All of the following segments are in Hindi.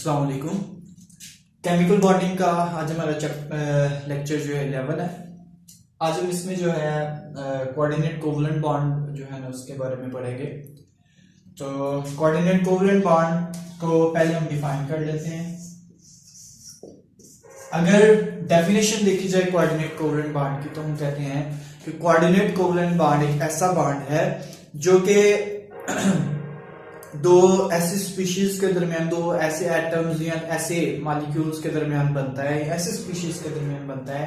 अस्सलाम वालेकुम। केमिकल बॉन्डिंग का आज हमारा लेक्चर जो है 11 है। आज हम इसमें जो है कोऑर्डिनेट कोवलेंट बॉन्ड जो है ना उसके बारे में पढ़ेंगे। तो कोऑर्डिनेट कोवलेंट बॉन्ड को पहले हम डिफाइन कर लेते हैं। अगर डेफिनेशन देखी जाए कोऑर्डिनेट कोवलेंट बॉन्ड की तो हम कहते हैं कि कोऑर्डिनेट कोवलेंट बॉन्ड एक ऐसा बॉन्ड है जो कि दो ऐसी स्पीशीज के दरमियान, दो ऐसे एटम्स या ऐसे मॉलिक्यूल्स के दरमियान बनता है, ऐसे स्पीशीज के दरमियान बनता है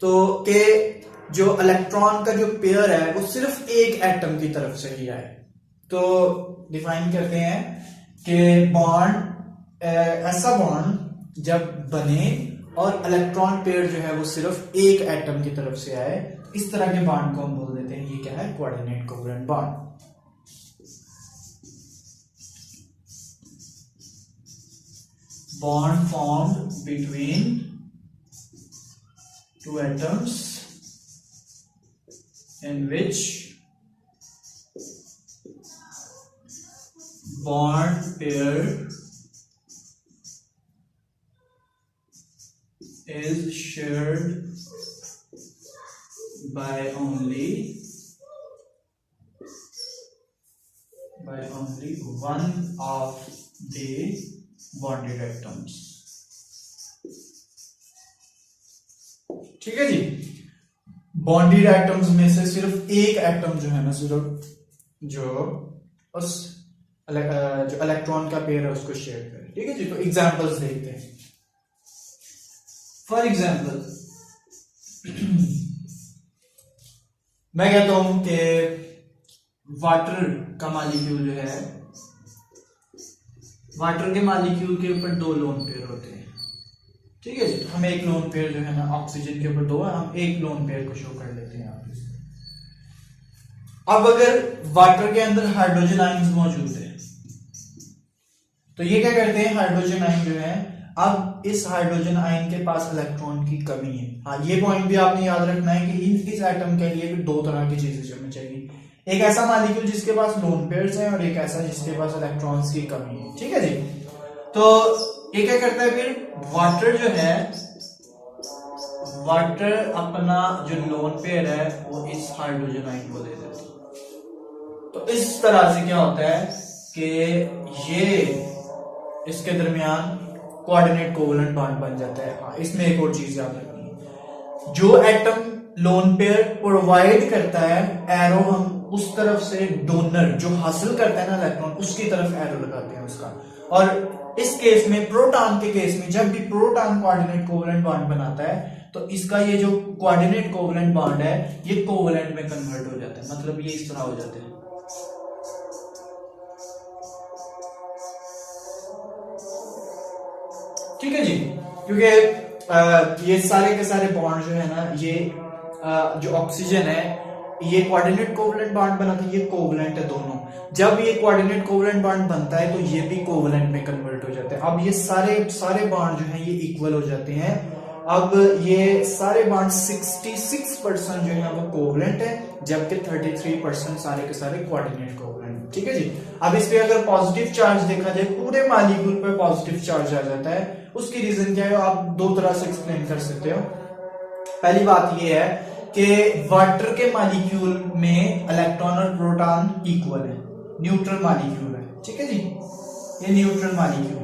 तो कि जो इलेक्ट्रॉन का जो पेयर है वो सिर्फ एक एटम की तरफ से ही आए। तो डिफाइन करते हैं कि बॉन्ड ऐसा बॉन्ड जब बने और इलेक्ट्रॉन पेयर जो है वो सिर्फ एक एटम की तरफ से आए, इस तरह के बॉन्ड को हम बोल देते हैं ये क्या है, coordinate covalent bond. Bond formed between two atoms in which bond pair is shared by only one of the bonded atoms. ठीक है जी, बॉन्डेड एटम्स में से सिर्फ एक एटम जो है ना, सिर्फ जो उस जो इलेक्ट्रॉन का पेयर है उसको शेयर करे। ठीक है जी, तो एग्जांपल्स देखते हैं। फॉर एग्जांपल मैं कहता हूं कि वाटर का मॉलिक्यूल जो है, वाटर के मॉलिक्यूल के ऊपर दो लोन पेयर होते हैं। ठीक है जी, हम एक लोन पेयर जो है ना, ऑक्सीजन के ऊपर दो है, हम एक लोन पेयर को शो कर लेते हैं यहाँ पे। अब अगर वाटर के अंदर हाइड्रोजन आयंस मौजूद है तो ये क्या करते हैं, हाइड्रोजन आयन जो है, अब इस हाइड्रोजन आयन के पास इलेक्ट्रॉन की कमी है। हाँ, ये पॉइंट भी आपने याद रखना है कि इस एटम के लिए दो तरह की चीजें होनी चाहिए, एक ऐसा मॉलिक्यूल जिसके पास लोन पेयर्स हैं और एक ऐसा जिसके पास इलेक्ट्रॉन्स की कमी है। ठीक है जी, तो ये क्या करता है फिर, वाटर जो है, वाटर अपना जो लोन पेयर है वो इस हाइड्रोजन आयन को दे देता है। तो इस तरह से क्या होता है कि ये इसके दरमियान कोऑर्डिनेट कोवलेंट बॉन्ड बन जाता है। हाँ, इसमें एक और चीज याद रखनी है, जो एटम लोन पेयर प्रोवाइड करता है एरो, हम उस तरफ से डोनर जो हासिल करता है ना इलेक्ट्रॉन, उसकी तरफ एरो लगाते हैं उसका। और इस केस में, प्रोटॉन के केस में, जब भी प्रोटॉन कोऑर्डिनेट कोवलेंट बॉन्ड बनाता है तो इसका ये जो कोऑर्डिनेट कोवलेंट बॉन्ड है ये कोवलेंट में कन्वर्ट हो जाता है, मतलब ये इस तरह हो जाता है। ठीक है जी, क्योंकि ये सारे के सारे बॉन्ड जो है ना, ये जो ऑक्सीजन है ये कोऑर्डिनेट कोवलेंट बॉन्ड बनाता है, ये कोवलेंट है दोनों। जब ये कोऑर्डिनेट कोवलेंट बॉन्ड बनता है तो ये भी कोवलेंट में कन्वर्ट हो जाते हैं। अब ये सारे बॉन्ड जो है ये इक्वल हो जाते हैं। अब ये सारे बॉन्ड 66% जो है वो कोवलेंट है, जबकि 33% सारे के सारे कोऑर्डिनेट कोवलेंट। ठीक है जी, अब इस पे अगर पॉजिटिव चार्ज देखा जाए, पूरे मॉलिक्यूल पे पॉजिटिव चार्ज आ जाता है। उसकी रीजन क्या है, आप दो तरह से एक्सप्लेन कर सकते हो। पहली बात ये है कि वाटर के मॉलिक्यूल में इलेक्ट्रॉन और प्रोटॉन इक्वल है, न्यूट्रल मॉलिक्यूल है। ठीक है जी, ये न्यूट्रल मॉलिक्यूल है।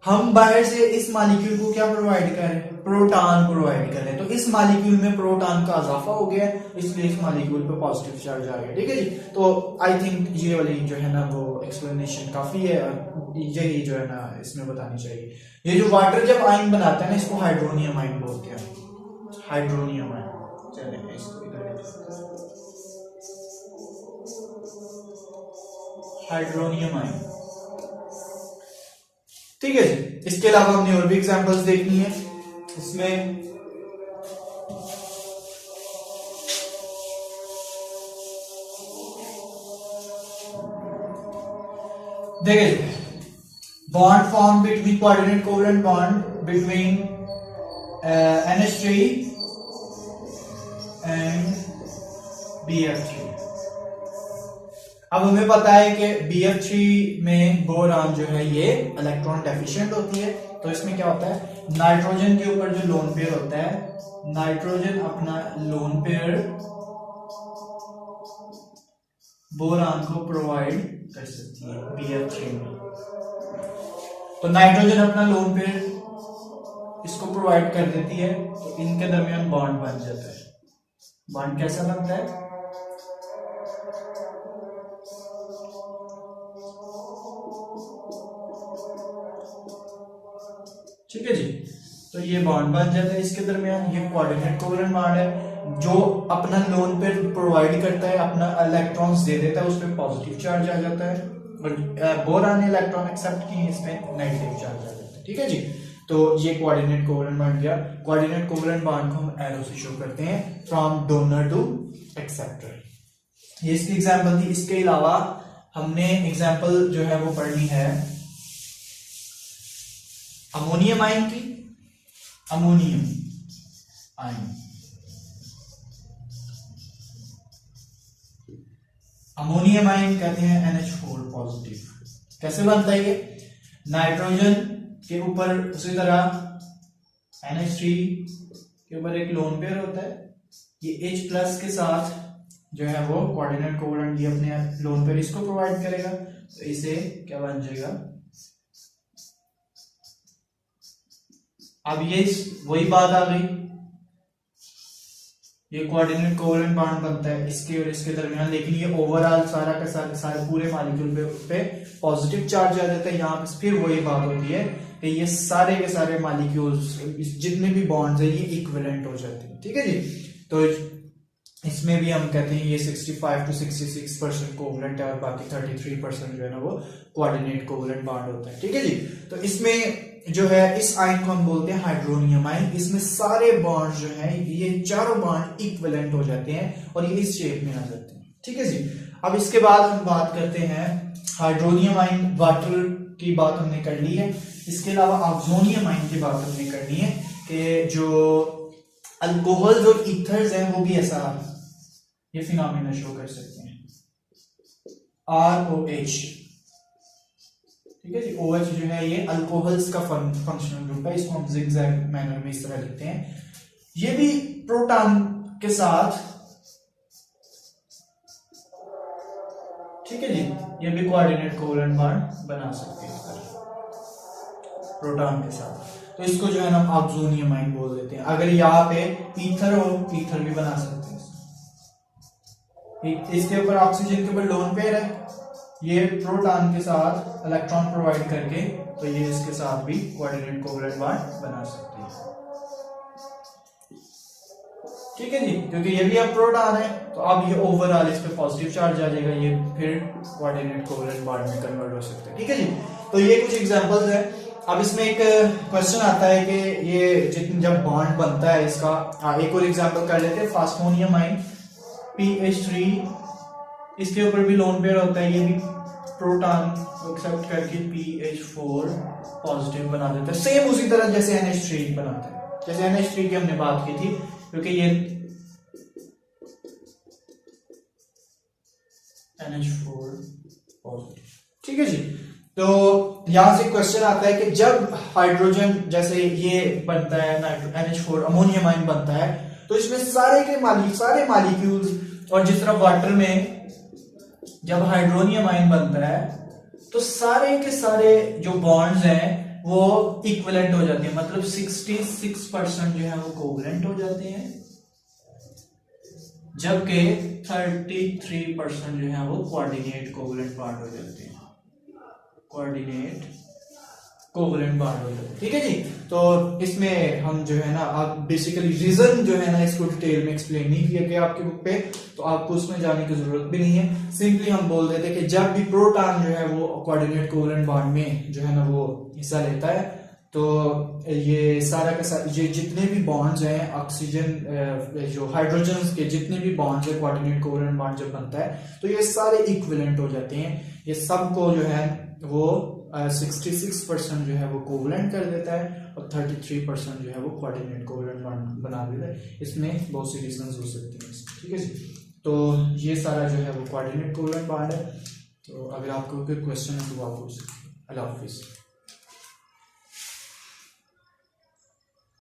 हम बाहर से इस मॉलिक्यूल को क्या प्रोवाइड कर रहे हैं, प्रोटॉन प्रोवाइड कर रहे हैं। तो इस मॉलिक्यूल में प्रोटॉन का इजाफा हो गया, इसलिए इस मॉलिक्यूल पे पॉजिटिव चार्ज आ गया। ठीक है जी, तो आई थिंक ये वाली जो है ना वो एक्सप्लेनेशन काफी है, यही जो है ना इसमें बतानी चाहिए। ये जो वाटर जब आयन बनाता है ना, इसको हाइड्रोनियम आयन बोलते हैं, हाइड्रोनियम आयन। चले इसको इधर हाइड्रोनियम आयन। ठीक है जी, इसके अलावा हमने और भी एग्जांपल्स देखनी है। इसमें देखिए, bond form between coordinate covalent bond between NH3 and BF3। अब हमें पता है कि BF3 में बोरान जो है ये इलेक्ट्रॉन डेफिशिएंट होती है, तो इसमें क्या होता है, नाइट्रोजन के ऊपर जो लोन पेयर होता है, नाइट्रोजन अपना लोन पेयर बोरान को प्रोवाइड कर सकती है BF3 में। तो नाइट्रोजन अपना लोन पेयर इसको प्रोवाइड कर देती है, तो इनके दरमियान बॉन्ड बन जाता है। बॉन्ड कैसा बनता है, ठीक है जी। तो ये बॉन्ड बन जाता है इसके दरमियान, ये कोऑर्डिनेट कोवलेंट बॉन्ड है। जो अपना लोन पेयर प्रोवाइड करता है, अपना इलेक्ट्रॉन्स दे देता है, उस पर पॉजिटिव चार्ज आ जाता है, और बोरान ने इलेक्ट्रॉन एक्सेप्ट किए, इसमें नेगेटिव चार्ज आ जाता है, ठीक है जी। तो ये कोऑर्डिनेट कोवलेंट बॉन्ड गया। कोऑर्डिनेट कोवलेंट बॉन्ड को हम एरो से शो करते हैं, फ्रॉम डोनर टू एक्सेप्टर। ये इसकी एग्जांपल थी। इसके अलावा हमने एग्जांपल जो है वो पढ़नी है अमोनियम आयन की। अमोनियम आयन, अमोनियम आयन कहते हैं NH4 पॉजिटिव। कैसे बनता है ये, नाइट्रोजन के ऊपर उसी तरह NH3 के ऊपर एक लोन पेयर होता है, ये H प्लस के साथ जो है वो कोऑर्डिनेट कोवलेंट, ये अपने लोन पेयर इसको प्रोवाइड करेगा, तो इसे क्या बन जाएगा, अब ये वही बात आ गई, ये कोऑर्डिनेट कोवलेंट बॉन्ड बनता है इसके और इसके दरमियान, लेकिन ये ओवरऑल सारा का सारे पूरे मॉलिक्यूल पे पॉजिटिव चार्ज आ जाता है। यहाँ पे फिर वही बात होती है कि ये सारे के सारे मॉलिक्यूल्स जितने भी बॉन्ड्स है ये इक्विवेलेंट हो जाते हैं, ठीक है जी। तो इसमें भी हम कहते हैं ये 65 to 66% कोवलेंट है और बाकी 33% जो है ना वो कोऑर्डिनेट कोवलेंट बॉन्ड होता है, ठीक है जी। तो इसमें जो है इस आयन को हम बोलते हैं हाइड्रोनियम आयन। इसमें सारे बॉन्ड जो हैं ये चारों बॉन्ड इक्विवेलेंट हो जाते हैं और ये इस शेप में आ जाते हैं, ठीक है जी। अब इसके बाद हम बात करते हैं हाइड्रोनियम आयन, वाटर की बात हमने कर ली है। इसके अलावा ऑक्सोनियम आयन की बात हमने करनी है कि जो अल्कोहल्स और ईथर्स हैं वो भी ऐसा ये फिनोमेना शो कर सकते हैं, ROH, ठीक है जी। OH जो है ये अल्कोहल्स का फंक्शनल ग्रुप है, इसको हम जिगजैग मैनर में इस तरह लिखते हैं। ये भी प्रोटॉन के साथ, ठीक है जी, ये भी कोऑर्डिनेट कोवलेंट बॉन्ड बना सकते हैं प्रोटॉन के साथ। तो इसको जो है ना ऑक्सोनियम आयन बोल देते हैं। अगर यहाँ पे ईथर हो, ईथर भी बना सकते हैं। इसके ऊपर ऑक्सीजन के ऊपर लोन पेयर है, ये प्रोटॉन के साथ इलेक्ट्रॉन प्रोवाइड करके, तो ये इसके साथ भी कोऑर्डिनेट कोवलेंट बॉन्ड बना सकते हैं, ठीक है जी। क्योंकि ये भी अब प्रोटॉन है, तो अब ये ओवरऑल इस पे पॉजिटिव चार्ज आ जाएगा, ये फिर कोऑर्डिनेट कोवलेंट बॉन्ड में कन्वर्ट हो सकते हैं, ठीक है जी। तो ये कुछ एग्जांपल्स है। अब इसमें एक क्वेश्चन आता है कि ये जब बॉन्ड बनता है इसका, एक और एग्जांपल कर लेते हैं, फास्फोनियम आयन PH3, इसके ऊपर भी लोन पेयर होता है, ये भी प्रोटॉन को एक्सेप्ट करके PH4 पॉजिटिव बना देता है, सेम उसी तरह जैसे NH3 बनाता है, जैसे NH3 की हमने बात की थी, क्योंकि ये NH4 पॉजिटिव, ठीक है जी। तो यहां से क्वेश्चन आता है कि जब हाइड्रोजन जैसे ये बनता है NH4 अमोनियम आयन बनता है, तो इसमें सारे मॉलिक्यूल्स, और जिस तरह वाटर में जब हाइड्रोनियम आयन बनता है तो सारे के सारे जो बॉन्ड्स हैं वो इक्विवेलेंट हो जाते हैं, मतलब 66% जो है वो कोवलेंट हो जाते हैं, जबकि 33% जो है वो कोऑर्डिनेट कोवलेंट बॉन्ड हो जाते हैं, कोऑर्डिनेट कोवलेंट बॉन्ड हो जाते हैं, ठीक है जी। तो इसमें हम जो है ना, आप बेसिकली रीजन जो है ना इसको डिटेल में एक्सप्लेन नहीं किया गया आपके बुक पे, तो आपको उसमें जाने की जरूरत भी नहीं है। सिंपली हम बोल देते कि जब भी प्रोटॉन जो है वो कोऑर्डिनेट कोवलेंट बॉन्ड में जो है ना वो हिस्सा लेता है, तो ये सारा का सारा ये जितने भी बॉन्ड्स हैं ऑक्सीजन जो हाइड्रोजन के जितने भी बॉन्ड्स है कोऑर्डिनेट कोवलेंट बॉन्ड जब बनता है तो ये सारे इक्विवेलेंट हो जाते हैं, ये सबको जो है वो 66% जो है वो कोवलेंट कर देता है और 33% जो है वो कोऑर्डिनेट कोवलेंट बॉन्ड बना देता है। इसमें बहुत सी रीजंस हो सकती हैं, ठीक है जी। तो ये सारा जो है वो कोऑर्डिनेट कोवलेंट बॉन्ड है। तो अगर आपको कोई क्वेश्चन है तो आप पूछ सकते हैं। अल्लाह हाफिज़।